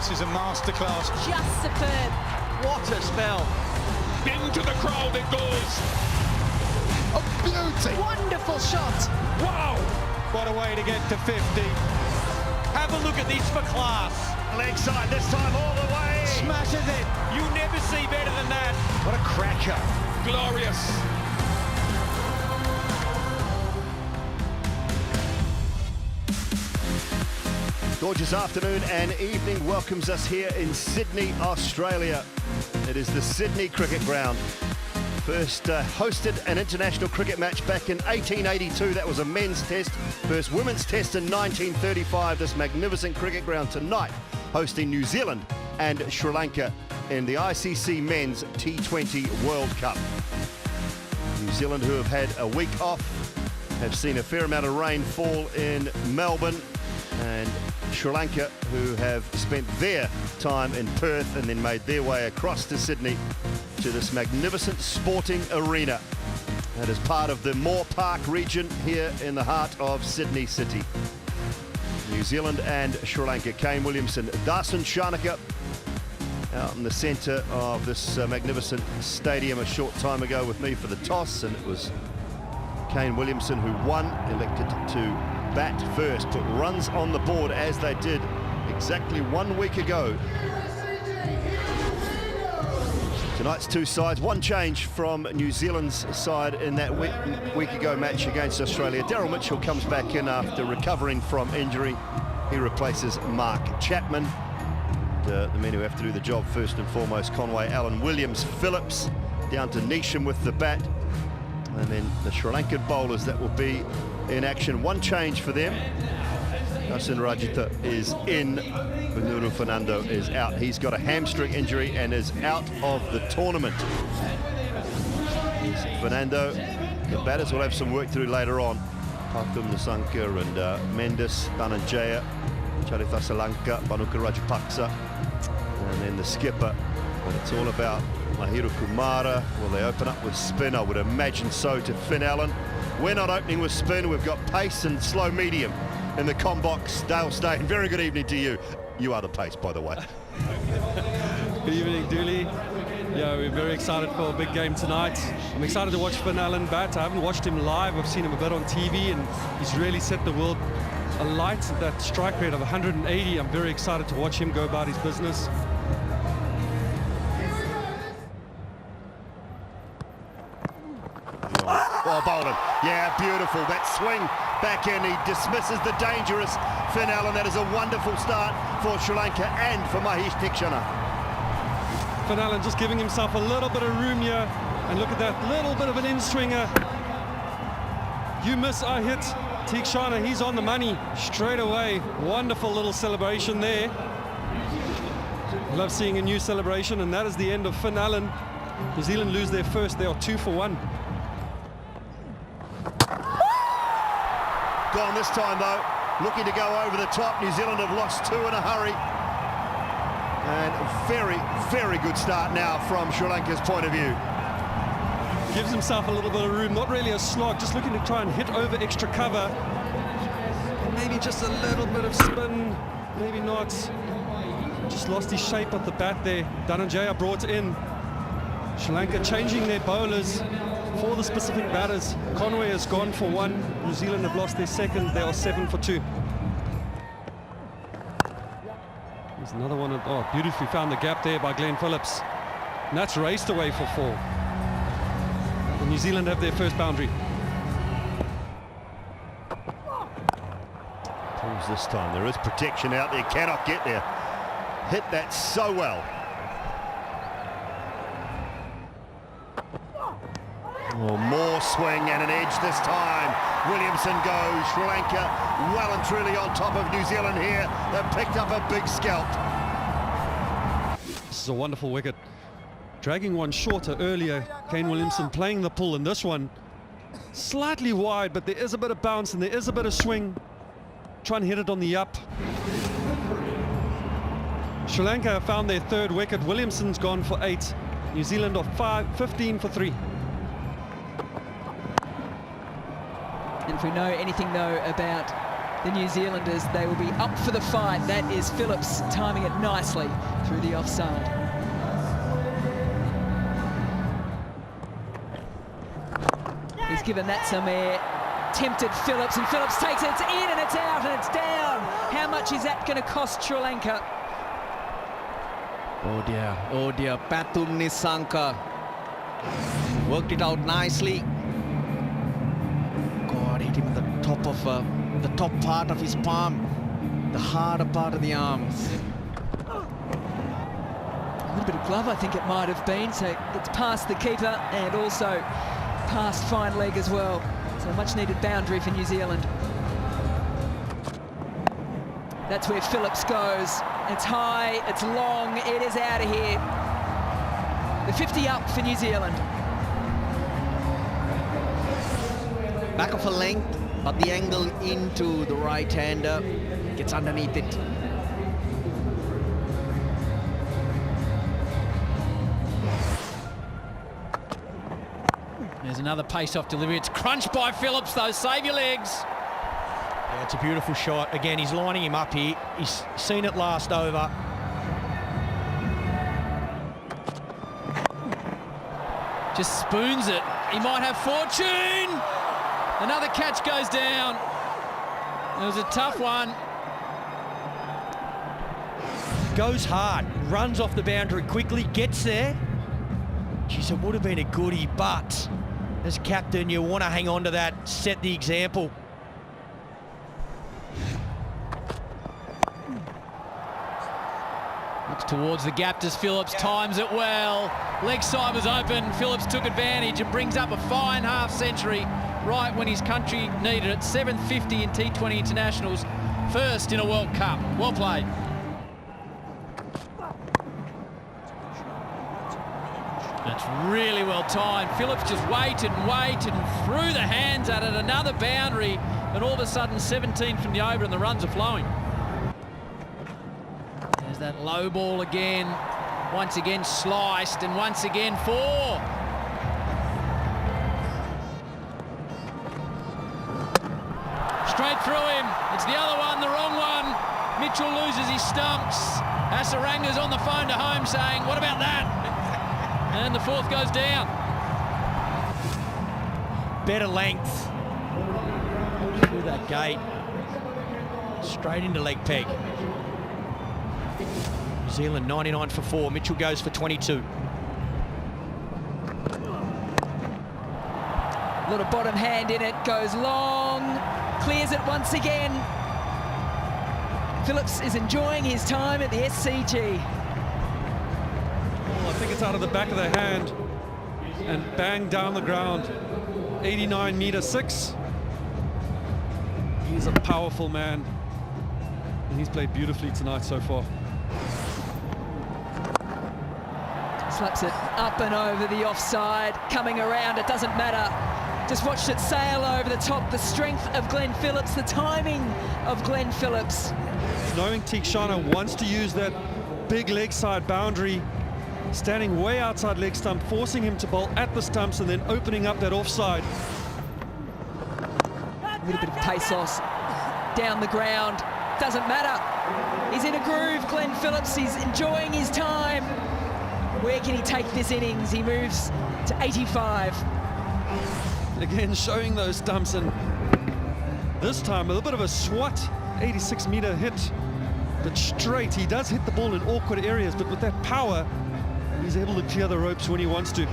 This is a masterclass. Just superb. What a spell. Into the crowd it goes. A beauty. Wonderful shot. Wow. What a way to get to 50. Have a look at this for class. Leg side this time all the way. Smashes it. You never see better than that. What a cracker. Glorious. Gorgeous afternoon and evening welcomes us here in Sydney, Australia. It is the Sydney Cricket Ground. First hosted an international cricket match back in 1882. That was a men's test. First women's test in 1935. This magnificent cricket ground tonight hosting New Zealand and Sri Lanka in the ICC Men's T20 World Cup. New Zealand, who have had a week off, have seen a fair amount of rain fall in Melbourne, and Sri Lanka, who have spent their time in Perth and then made their way across to Sydney to this magnificent sporting arena that is part of the Moore Park region here in the heart of Sydney City. New Zealand and Sri Lanka. Kane Williamson, Dasun Shanaka out in the centre of this magnificent stadium a short time ago with me for the toss, and it was Kane Williamson who won, elected to bat first, put runs on the board as they did exactly 1 week ago. Tonight's two sides, one change from New Zealand's side in that week ago match against Australia. Daryl Mitchell comes back in after recovering from injury. He replaces Mark Chapman. The men who have to do the job first and foremost: Conway, Allen, Williams, Phillips, down to Neesham with the bat. And then the Sri Lankan bowlers that will be in action. One change for them. Dasun Rajita is in. Benuru Fernando is out. He's got a hamstring injury and is out of the tournament. Fernando, the batters will have some work to do later on. Pathum Nissanka and Mendes, Dhananjaya, Charithasa Lanka, Bhanuka Rajapaksa, and then the skipper. But it's all about Mahiru Kumara. Will they open up with spin? I would imagine so, to Finn Allen. We're not opening with spin. We've got pace and slow medium in the combox. Dale Steyn, very good evening to you. You are the pace, by the way. Good evening, Dooley. Yeah, we're very excited for a big game tonight. I'm excited to watch Finn Allen bat. I haven't watched him live. I've seen him a bit on TV, and he's really set the world alight at that strike rate of 180. I'm very excited to watch him go about his business. Oh, Bolden. Yeah, beautiful. That swing back in. He dismisses the dangerous Finn Allen. That is a wonderful start for Sri Lanka and for Mahesh Theekshana. Finn Allen just giving himself a little bit of room here. And look at that little bit of an in-swinger. You miss, I hit. Theekshana, he's on the money straight away. Wonderful little celebration there. Love seeing a new celebration, and that is the end of Finn Allen. New Zealand lose their first. They are 2 for 1. Gone this time, though. Looking to go over the top. New Zealand have lost 2 in a hurry. And very, very good start now from Sri Lanka's point of view. Gives himself a little bit of room, not really a slog, just looking to try and hit over extra cover. Maybe just a little bit of spin, maybe not. Just lost his shape at the bat there. Dhananjaya brought in. Sri Lanka changing their bowlers for the specific batters. Conway has gone for 1. New Zealand have lost their second. They are 7 for 2. There's another one. Oh, beautifully found the gap there by Glenn Phillips. And that's raced away for 4. And New Zealand have their first boundary. Pulls this time. There is protection out there. Cannot get there. Hit that so well. Oh, more swing and an edge this time. Williamson goes. Sri Lanka well and truly on top of New Zealand here. They've picked up a big scalp. This is a wonderful wicket. Dragging one shorter earlier. Kane Williamson playing the pull, and this one slightly wide, but there is a bit of bounce and there is a bit of swing. Try and hit it on the up. Sri Lanka have found their 3rd wicket. Williamson's gone for 8. New Zealand are 15 for 3. And if we know anything, though, about the New Zealanders. They will be up for the fight. That is Phillips timing it nicely through the offside. He's given that some air. Tempted Phillips, and Phillips takes it. It's in and it's out and it's down. How much is that going to cost Sri Lanka? Oh dear, Pathum Nissanka worked it out nicely. God, hit him at the top of the top part of his palm, the harder part of the arms. A little bit of glove, I think it might have been. So it's past the keeper and also past fine leg as well. So a much needed boundary for New Zealand. That's where Phillips goes. It's high, it's long, it is out of here. The 50 up for New Zealand. Back of a length, but the angle into the right-hander gets underneath it. There's another pace-off delivery. It's crunched by Phillips, though. Save your legs. Yeah, it's a beautiful shot. Again, he's lining him up here. He's seen it last over. Just spoons it. He might have fortune. Another catch goes down. It was a tough one. Goes hard, runs off the boundary quickly, gets there. Geez, it would have been a goodie, but as captain, you want to hang on to that, set the example. Looks towards the gap, does Phillips, times it well. Leg side was open, Phillips took advantage and brings up a fine half century right when his country needed it. 750 in T20 internationals, first in a World Cup. Well played. That's really well timed. Phillips just waited and threw the hands at it. Another boundary, and all of a sudden 17 from the over and the runs are flowing. There's that low ball again. Once again sliced, and once again four. Straight through him. It's the other one, the wrong one. Mitchell loses his stumps. Asaranga's on the phone to home saying, what about that? And the fourth goes down. Better length. Through that gate. Straight into leg peg. New Zealand 99 for 4. Mitchell goes for 22. A little bottom hand in it, goes long, clears it once again. Phillips is enjoying his time at the SCG. I think it's out of the back of the hand and bang down the ground. 89 meter 6. He's a powerful man, and he's played beautifully tonight so far. Slaps it up and over the offside, coming around, it doesn't matter. Just watched it sail over the top. The strength of Glenn Phillips, the timing of Glenn Phillips. Knowing Theekshana wants to use that big leg side boundary, standing way outside leg stump, forcing him to bowl at the stumps and then opening up that offside. A little bit of pace-off down the ground, doesn't matter. He's in a groove, Glenn Phillips, he's enjoying his time. Where can he take this innings? He moves to 85. Again, showing those stumps, and this time a little bit of a swat 86 meter hit, but straight. He does hit the ball in awkward areas, but with that power, he's able to clear the ropes when he wants to.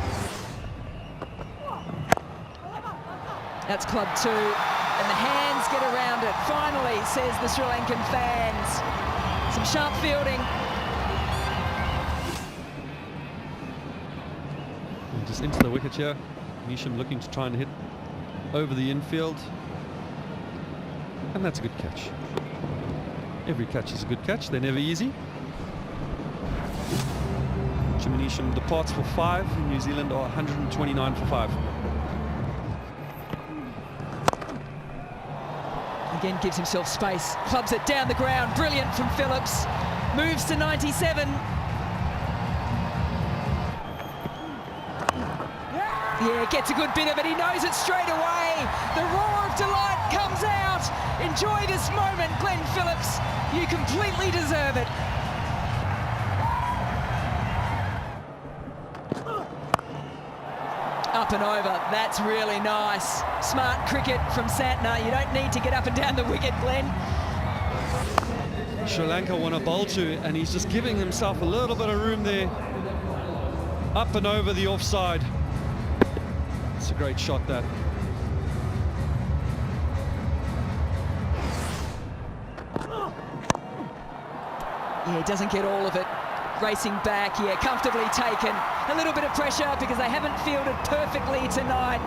That's club 2, and the hands get around it. Finally, says the Sri Lankan fans. Some sharp fielding. And just into the wicket here. Nisham looking to try and hit over the infield. And that's a good catch. Every catch is a good catch. They're never easy. Nisham departs for 5. and New Zealand are 129 for 5. Again, gives himself space. Clubs it down the ground. Brilliant from Phillips. Moves to 97. Yeah, gets a good bit of it. He knows it straight away. The roar of delight comes out. Enjoy this moment. Phillips. You completely deserve it. Up and over, that's really nice. Smart cricket from Santner. You don't need to get up and down the wicket, Glenn. Sri Lanka want to bowl to, and he's just giving himself a little bit of room there. Up and over the offside. It's a great shot, that. Yeah, he doesn't get all of it. Racing back, yeah, comfortably taken. A little bit of pressure because they haven't fielded perfectly tonight,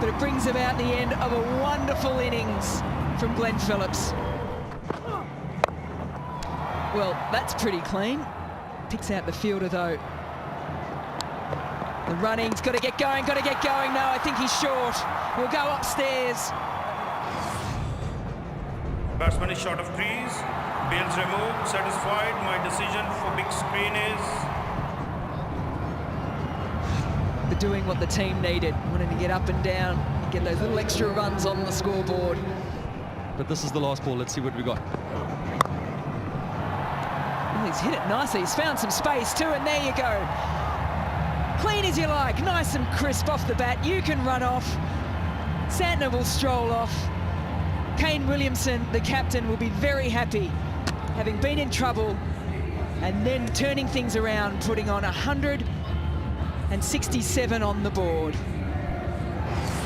but it brings about the end of a wonderful innings from Glenn Phillips. Well, that's pretty clean. Picks out the fielder though. The running's got to get going, got to get going. No, I think he's short. We'll go upstairs. Batsman is short of crease. Bails removed. Satisfied. My decision for big screen is... They're doing what the team needed. Wanting to get up and down and get those little extra runs on the scoreboard. But this is the last ball. Let's see what we got. Well, he's hit it nicely. He's found some space too, and there you go. Clean as you like, nice and crisp off the bat. You can run off. Santner will stroll off. Kane Williamson, the captain, will be very happy, having been in trouble and then turning things around, putting on 167 on the board.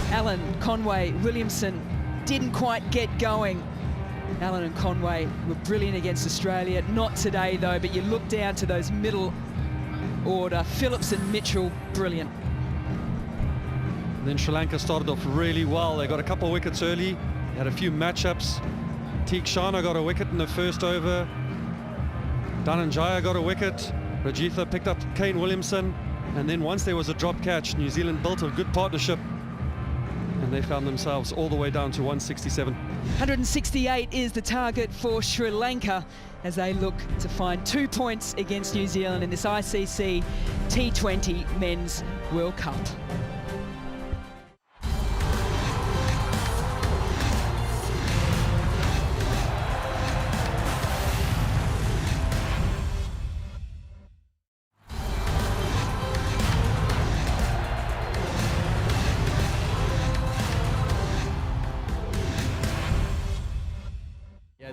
Allen, Conway, Williamson didn't quite get going. Allen and Conway were brilliant against Australia. Not today though, but you look down to those middle order. Phillips and Mitchell, brilliant. And then Sri Lanka started off really well. They got a couple of wickets early. Had a few matchups. Teekshana got a wicket in the first over. Dhananjaya got a wicket. Rajitha picked up Kane Williamson. And then once there was a drop catch, New Zealand built a good partnership. And they found themselves all the way down to 167. 168 is the target for Sri Lanka as they look to find 2 points against New Zealand in this ICC T20 Men's World Cup.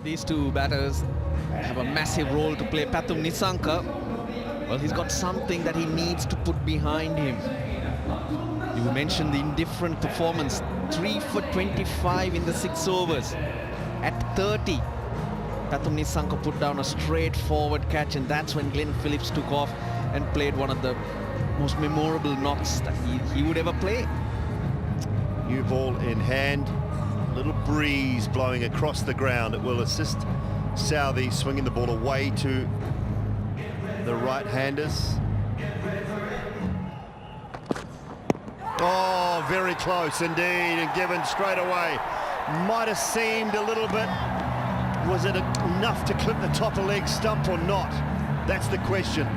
These two batters have a massive role to play. Pathum Nissanka, well, he's got something that he needs to put behind him. You mentioned the indifferent performance. 3 for 25 in the 6 overs. At 30, Pathum Nissanka put down a straightforward catch, and that's when Glenn Phillips took off and played one of the most memorable knocks that he would ever play. New ball in hand. Little breeze blowing across the ground. It will assist Southey swinging the ball away to the right-handers. Oh, very close indeed, and given straight away. Might have seemed a little bit, was it enough to clip the top of leg stump or not? That's the question.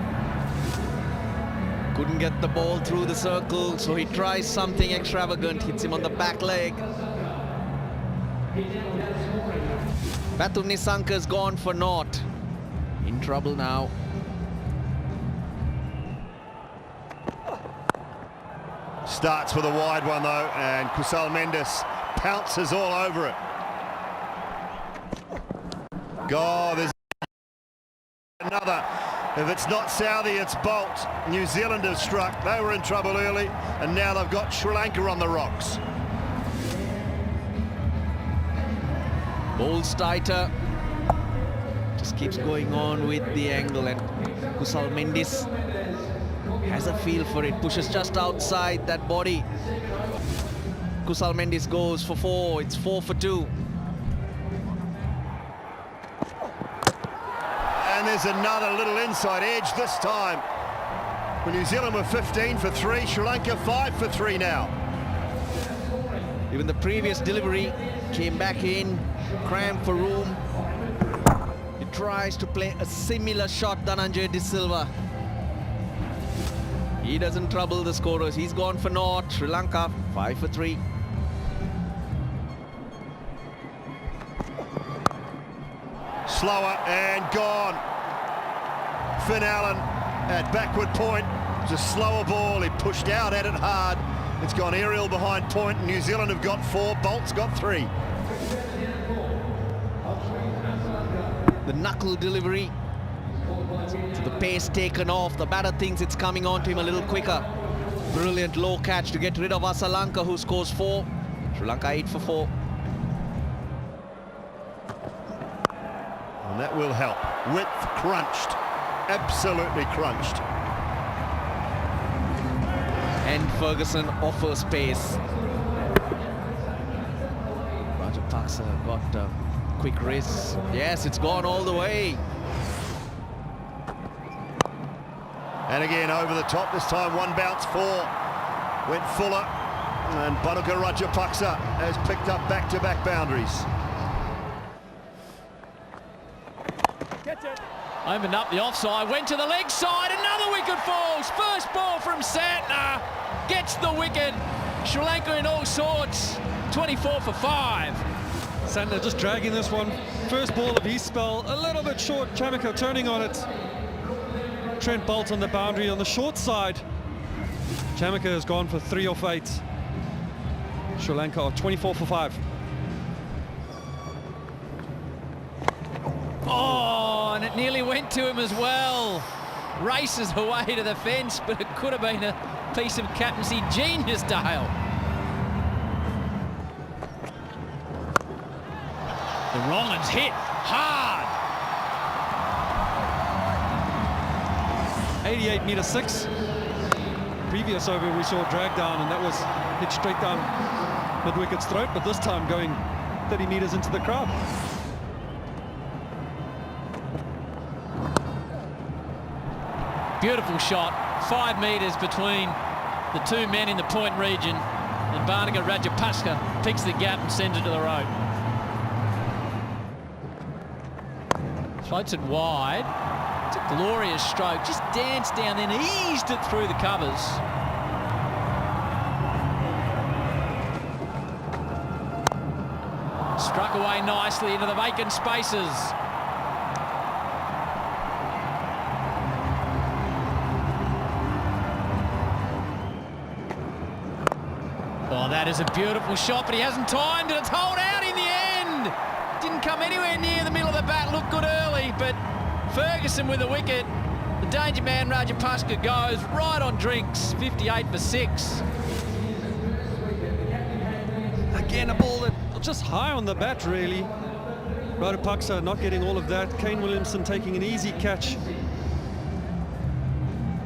Couldn't get the ball through the circle, so he tries something extravagant, hits him on the back leg. Pathum Nissanka's gone for naught. In trouble now. Starts with a wide one though, and Kusal Mendes pounces all over it. Oh, there's another. If it's not Southey, it's Bolt. New Zealand have struck. They were in trouble early, and now they've got Sri Lanka on the rocks. Bowls tighter. Just keeps going on with the angle, and Kusal Mendes has a feel for it. Pushes just outside that body. Kusal Mendes goes for 4. It's 4 for 2. And there's another little inside edge this time. When New Zealand were 15 for 3, Sri Lanka 5 for 3 now. Even the previous delivery came back in, crammed for room. He tries to play a similar shot, Dhananjaya De Silva. He doesn't trouble the scorers. He's gone for naught. Sri Lanka 5 for 3. slower and gone. Finn Allen at backward point. It's a slower ball. He pushed out at it hard. It's gone aerial behind point. New Zealand have got 4. Bolt's got 3. The knuckle delivery. So the pace taken off. The batter thinks it's coming on to him a little quicker. Brilliant low catch to get rid of Lanka, who scores 4. Sri Lanka 8 for 4. And that will help. Width crunched. Absolutely crunched. And Ferguson offers pace. Rajapaksa got a quick race. Yes, it's gone all the way. And again over the top, this time 1 bounce 4. Went Fuller, and Rajapaksa has picked up back-to-back boundaries. Opened up the offside, went to the leg side, another wicket falls. First ball from Santner, gets the wicket. Sri Lanka in all sorts, 24 for 5. Santner just dragging this one. First ball of his spell, a little bit short. Chamika turning on it. Trent Bolt on the boundary on the short side. Chamika has gone for 3 off 8. Sri Lanka are 24 for 5. Oh, and it nearly went to him as well. Races away to the fence, but it could have been a piece of captaincy genius, Dale. The wrong one's hit hard. 88 meter 6. Previous over we saw drag down, and that was hit straight down mid-wicket's throat, but this time going 30 meters into the crowd. Beautiful shot, 5 metres between the 2 men in the point region, and Rajapaksa picks the gap and sends it to the rope. Floats it wide. It's a glorious stroke. Just danced down, then eased it through the covers. Struck away nicely into the vacant spaces. Oh, that is a beautiful shot, but he hasn't timed it. It's holed out in the end. Didn't come anywhere near the middle of the bat. Looked good early, but Ferguson with the wicket. The danger man Rajapaksa goes right on drinks. 58 for 6. Again, a ball that just high on the bat, really. Rajapaksa not getting all of that. Kane Williamson taking an easy catch.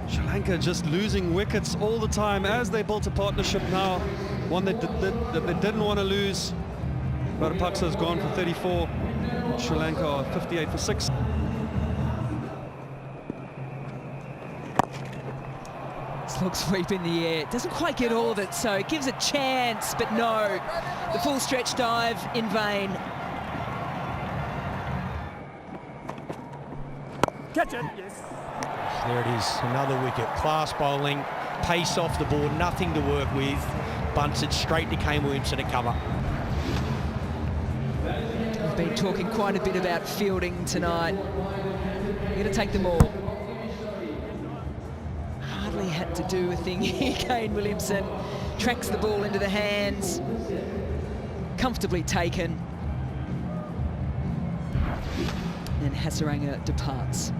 Sri Lanka just losing wickets all the time as they built a partnership now. One that they didn't want to lose. Rajapaksa has gone for 34. Sri Lanka are 58 for 6. Slog sweep in the air. Doesn't quite get all of it, so it gives a chance, but no. The full stretch dive in vain. Catch it. Yes. There it is, another wicket. Class bowling, pace off the board, nothing to work with. Bunts it straight to Kane Williamson to cover. We've been talking quite a bit about fielding tonight. We're going to take them all. Hardly had to do a thing here. Kane Williamson tracks the ball into the hands. Comfortably taken. And Hasaranga departs.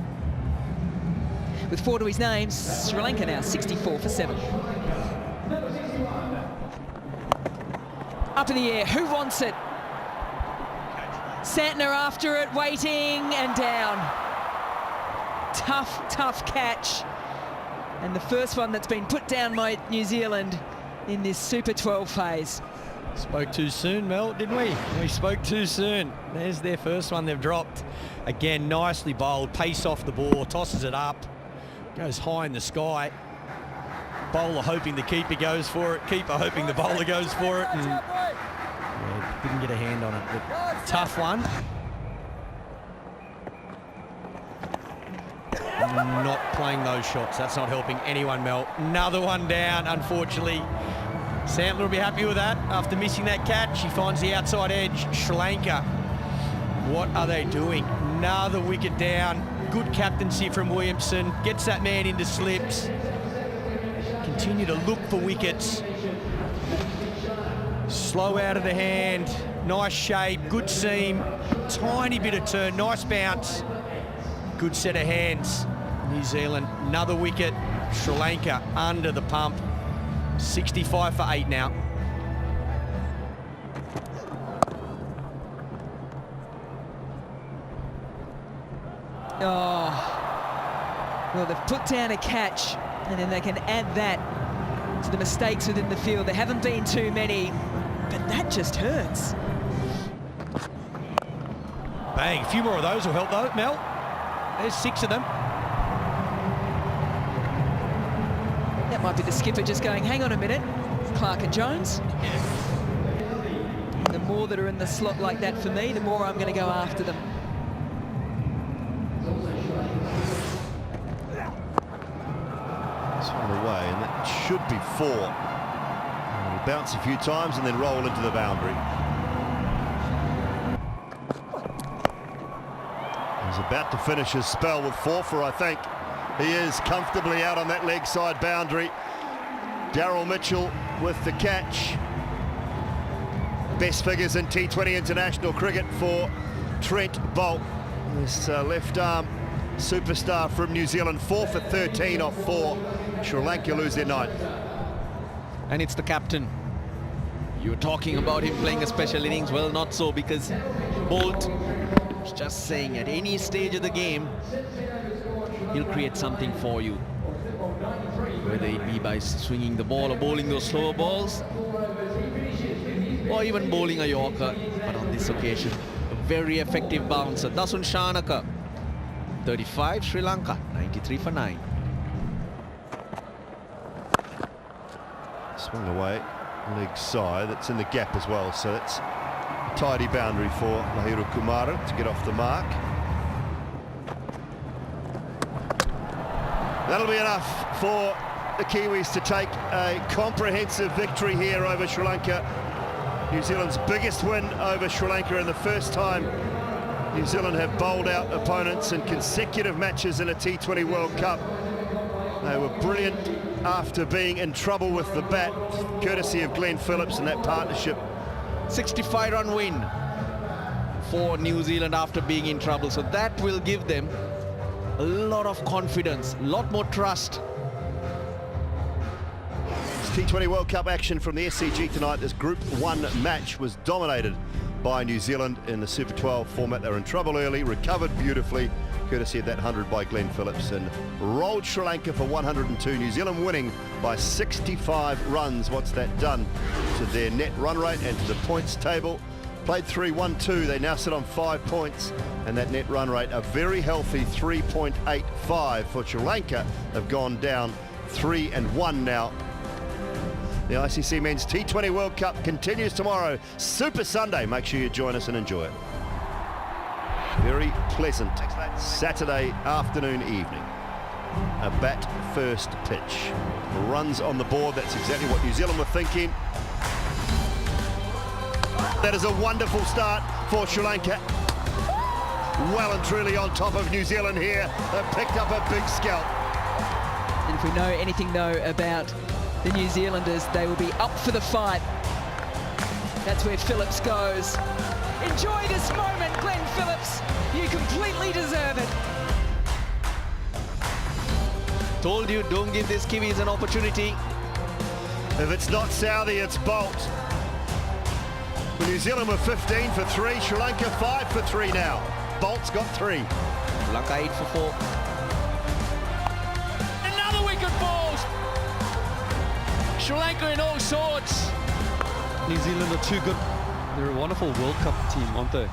With 4 to his name, Sri Lanka now 64 for 7. Up in the air, who wants it? Santner after it, waiting and down. Tough, tough catch. And the first one that's been put down by New Zealand in this Super 12 phase. Spoke too soon, Mel, didn't we? We spoke too soon. There's their first one they've dropped. Again, nicely bowled, pace off the ball, tosses it up, goes high in the sky. Bowler hoping the keeper goes for it, keeper hoping the bowler goes for it, and yeah, didn't get a hand on it. But tough one. Not playing those shots. That's not helping anyone, Mel. Another one down, unfortunately. Santner will be happy with that. After missing that catch, he finds the outside edge. Sri Lanka What are they doing? Another wicket down. Good captaincy from Williamson. Gets that man into slips. Continue to look for wickets. Slow out of the hand. Nice shape, good seam. Tiny bit of turn, nice bounce. Good set of hands. New Zealand, another wicket. Sri Lanka under the pump. 65 for 8 now. Oh, well, they've put down a catch, and then they can add that to the mistakes within the field. There haven't been too many, but that just hurts. Bang, a few more of those will help though, Mel. There's 6 of them. That might be the skipper just going, hang on a minute, Clark and Jones. The more that are in the slot like that for me, the more I'm going to go after them. Swung away, and that should be 4. It'll bounce a few times and then roll into the boundary. He's about to finish his spell with 4 for, I think. He is comfortably out on that leg side boundary. Daryl Mitchell with the catch. Best figures in T20 international cricket for Trent Boult. This left arm superstar from New Zealand, 4 for 13 off 4. Sri Lanka lose their 9th. And it's the captain. You're talking about him playing a special innings. Well, not so, because Boult was just saying at any stage of the game, he'll create something for you. Whether it be by swinging the ball or bowling those slower balls, or even bowling a Yorker. But on this occasion, a very effective bouncer. Dasun Shanaka, 35, Sri Lanka, 93 for 9. Swung away, leg side, that's in the gap as well, so that's a tidy boundary for Lahiru Kumara to get off the mark. That'll be enough for the Kiwis to take a comprehensive victory here over Sri Lanka. New Zealand's biggest win over Sri Lanka, and the first time New Zealand have bowled out opponents in consecutive matches in a T20 World Cup. They were brilliant after being in trouble with the bat, courtesy of Glenn Phillips and that partnership. 65-run win for New Zealand after being in trouble. So that will give them a lot of confidence, a lot more trust. T20 World Cup action from the SCG tonight. This Group 1 match was dominated by New Zealand in the Super 12 format. They were in trouble early, recovered beautifully, courtesy of that 100 by Glenn Phillips, and rolled Sri Lanka for 102. New Zealand winning by 65 runs. What's that done to their net run rate and to the points table? Played 3-1-2. They now sit on 5 points, and that net run rate, a very healthy 3.85 for Sri Lanka, have gone down 3-1 now. The ICC Men's T20 World Cup continues tomorrow. Super Sunday. Make sure you join us and enjoy it. Very pleasant Saturday afternoon, evening. A bat first pitch. Runs on the board. That's exactly what New Zealand were thinking. That is a wonderful start for Sri Lanka. Well and truly on top of New Zealand here. They've picked up a big scalp. And if we know anything, though, about the New Zealanders, they will be up for the fight. That's where Phillips goes. Enjoy this moment, Glenn Phillips. You completely deserve it. Told you, don't give these Kiwis an opportunity. If it's not Southee, it's Boult. Well, New Zealand were 15 for 3, Sri Lanka 5 for 3 now. Boult's got 3. Lanka 8 for 4. Another wicket falls. Sri Lanka in all sorts. New Zealand are too good. They're a wonderful World Cup team, aren't they?